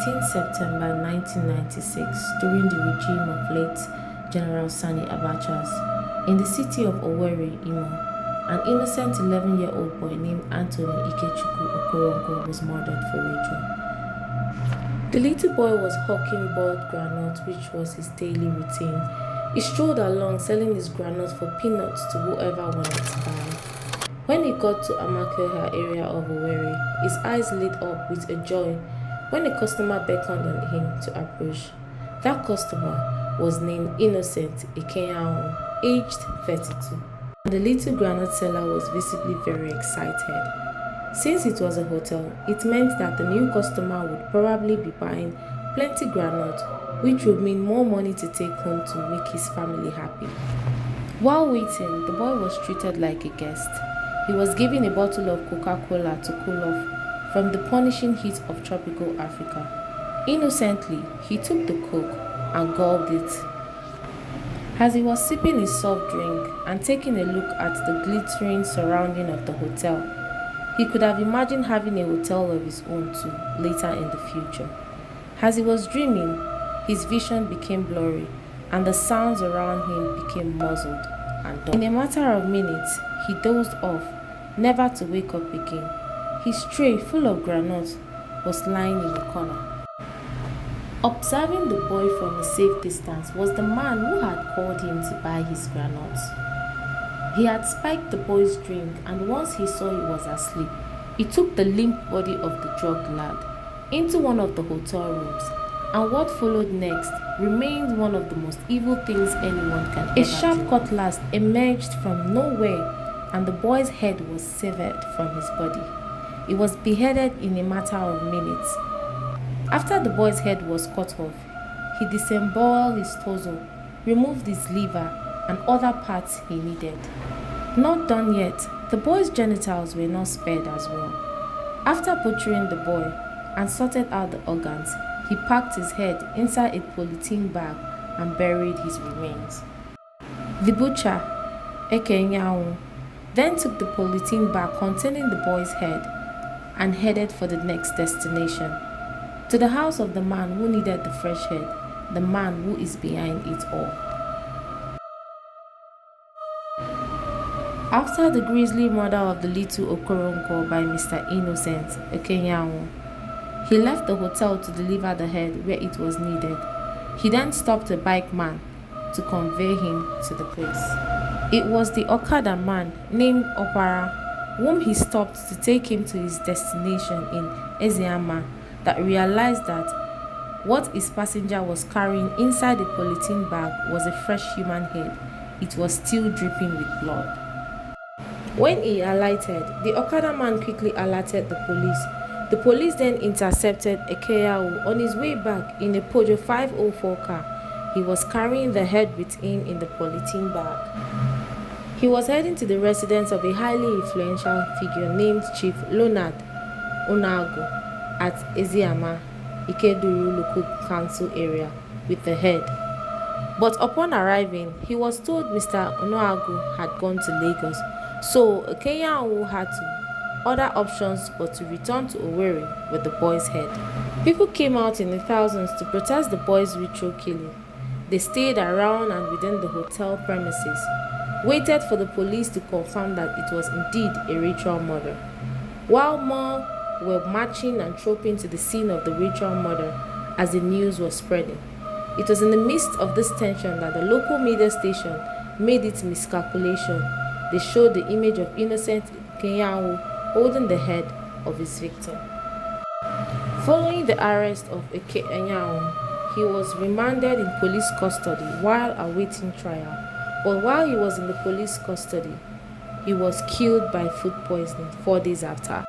18th September 1996, during the regime of late General Sani Abacha's, in the city of Owerri, Imo, an innocent 11-year-old boy named Anthony Ikechukwu Okoronko was murdered for ritual. The little boy was hawking boiled groundnut, which was his daily routine. He strolled along selling his groundnut for peanuts to whoever wanted to buy. When he got to Amakoha area of Owerri, his eyes lit up with a joy when a customer beckoned on him to approach. That customer was named Innocent Ekenyahu, aged 32. And the little groundnut seller was visibly very excited. Since it was a hotel, it meant that the new customer would probably be buying plenty groundnut, which would mean more money to take home to make his family happy. While waiting, the boy was treated like a guest. He was given a bottle of Coca-Cola to cool off from the punishing heat of tropical Africa. Innocently, he took the Coke and gulped it. As he was sipping his soft drink and taking a look at the glittering surrounding of the hotel, he could have imagined having a hotel of his own too later in the future. As he was dreaming, his vision became blurry and the sounds around him became muzzled and dull. In a matter of minutes, he dozed off, never to wake up again. His tray full of granules was lying in a corner. Observing the boy from a safe distance was the man who had called him to buy his granules. He had spiked the boy's drink, and once he saw he was asleep, he took the limp body of the drugged lad into one of the hotel rooms, and what followed next remained one of the most evil things anyone can ever do. A sharp cutlass emerged from nowhere, and the boy's head was severed from his body. He was beheaded in a matter of minutes. After the boy's head was cut off, he disemboweled his torso, removed his liver and other parts he needed. Not done yet, the boy's genitals were not spared as well. After butchering the boy and sorted out the organs, he packed his head inside a polythene bag and buried his remains. The butcher, Ekenyahu, then took the polythene bag containing the boy's head and headed for the next destination, to the house of the man who needed the fresh head, the man who is behind it all. After the grisly murder of the little Okoronko by Mr. Innocent Ekenyahu, he left the hotel to deliver the head where it was needed. He then stopped a bike man to convey him to the place. It was the Okada man named Opara, whom he stopped to take him to his destination in Eziama, that realized that what his passenger was carrying inside the polythene bag was a fresh human head. It was still dripping with blood. When he alighted, the Okada man quickly alerted the police. The police then intercepted Ekenyahu on his way back in a Peugeot 504 car. He was carrying the head with him in the polythene bag. He was heading to the residence of a highly influential figure named Chief Leonard Onago at Eziama, Ikeduru local council area with the head. But upon arriving, he was told Mr. Onago had gone to Lagos, so Ekenyahu had other options but to return to Owerri with the boy's head. People came out in the thousands to protest the boy's ritual killing. They stayed around and within the hotel premises, waited for the police to confirm that it was indeed a ritual murder, while more were marching and trooping to the scene of the ritual murder as the news was spreading. It was in the midst of this tension that the local media station made its miscalculation. They showed the image of innocent Ekenyahu holding the head of his victim. Following the arrest of Ekenyahu, he was remanded in police custody while awaiting trial. But while he was in the police custody, he was killed by food poisoning 4 days after.